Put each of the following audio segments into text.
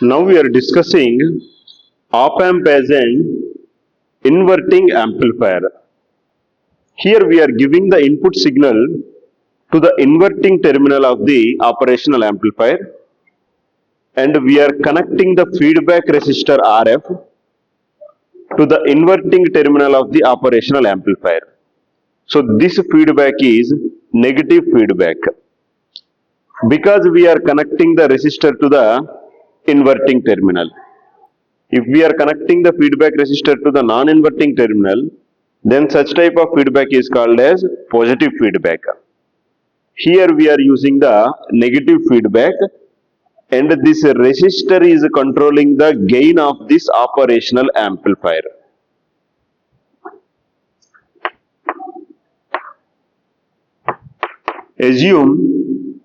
Now we are discussing op-amp as an inverting amplifier. Here we are giving the input signal to the inverting terminal of the operational amplifier, and we are connecting the feedback resistor RF to the inverting terminal of the operational amplifier. So this feedback is negative feedback. Because we are connecting the resistor to the inverting terminal. If we are connecting the feedback resistor to the non-inverting terminal, then such type of feedback is called as positive feedback. Here we are using the negative feedback, and this resistor is controlling the gain of this operational amplifier. Assume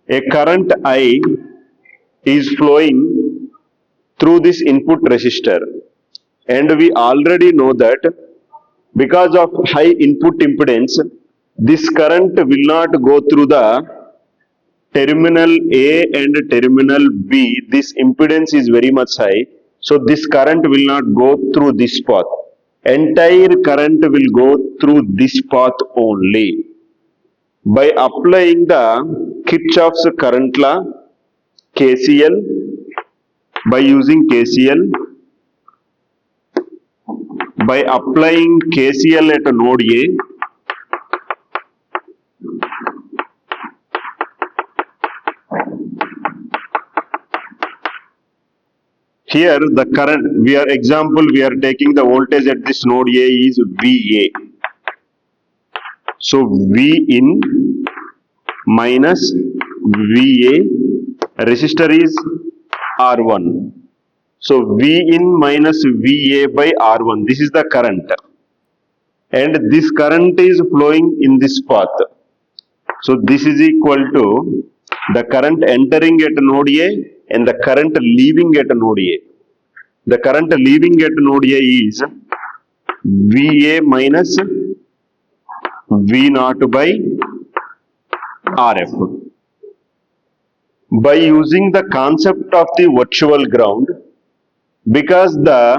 a current I is flowing through this input resistor, and we already know that because of high input impedance, this current will not go through the terminal A and terminal B. This impedance is very much high, so this current will not go through this path. Entire current will go through this path only. By applying the Kirchhoff's current law, KCL, by using KCL, by applying KCL at node A, here the current, we are taking the voltage at this node A is VA. So V in minus VA, resistor is R1. So V in minus VA by R1, this is the current. And this current is flowing in this path. So this is equal to the current entering at node A and the current leaving at node A. The current leaving at node A is VA minus V0 by RF. By using the concept of the virtual ground, because the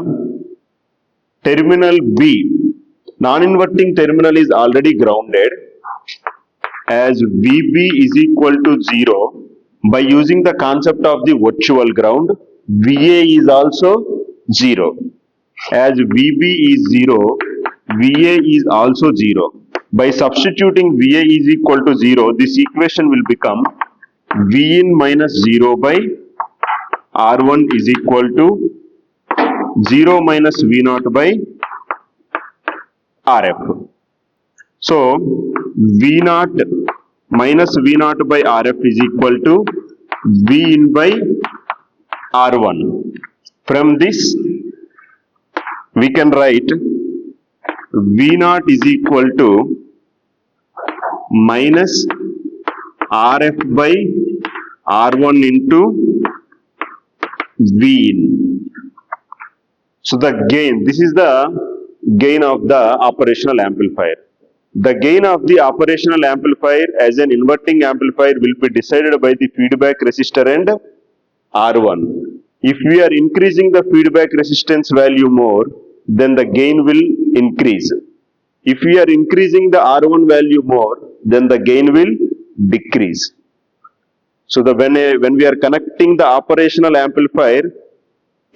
terminal B, non-inverting terminal, is already grounded, as VB is equal to 0, by using the concept of the virtual ground, VA is also 0. As VB is 0, VA is also 0. By substituting VA is equal to 0, this equation will become V in minus 0 by R1 is equal to 0 minus V0 by RF. So V0 minus V0 by RF is equal to V in by R1. From this we can write V0 is equal to minus RF by R1 into V in. So the gain, this is the gain of the operational amplifier. The gain of the operational amplifier as an inverting amplifier will be decided by the feedback resistor and R1. If we are increasing the feedback resistance value more, then the gain will increase. If we are increasing the R1 value more, then the gain will decrease. So when we are connecting the operational amplifier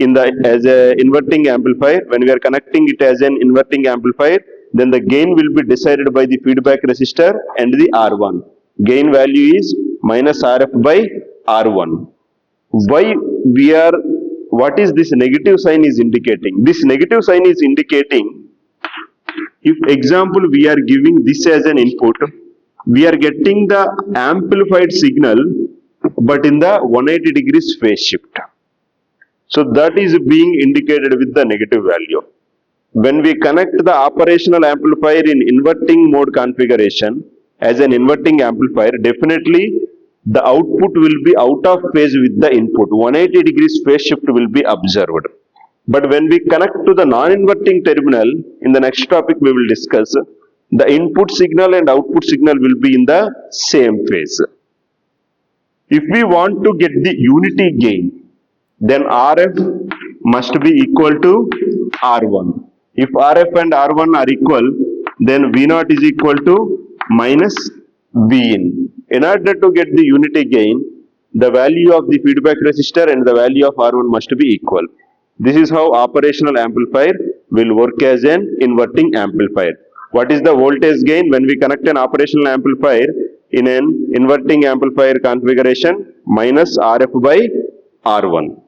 as an inverting amplifier, when we are connecting it as an inverting amplifier, then the gain will be decided by the feedback resistor and the R1. Gain value is minus RF by R1. What is this negative sign is indicating? This negative sign is indicating, if example we are giving this as an input, we are getting the amplified signal but in the 180 degrees phase shift. So that is being indicated with the negative value. When we connect the operational amplifier in inverting mode configuration as an inverting amplifier, definitely the output will be out of phase with the input. 180 degrees phase shift will be observed. But when we connect to the non-inverting terminal, in the next topic we will discuss, the input signal and output signal will be in the same phase. If we want to get the unity gain, then RF must be equal to R1. If RF and R1 are equal, then V0 is equal to minus Vin. In order to get the unity gain, the value of the feedback resistor and the value of R1 must be equal. This is how operational amplifier will work as an inverting amplifier. What is the voltage gain when we connect an operational amplifier in an inverting amplifier configuration? Minus RF by R1.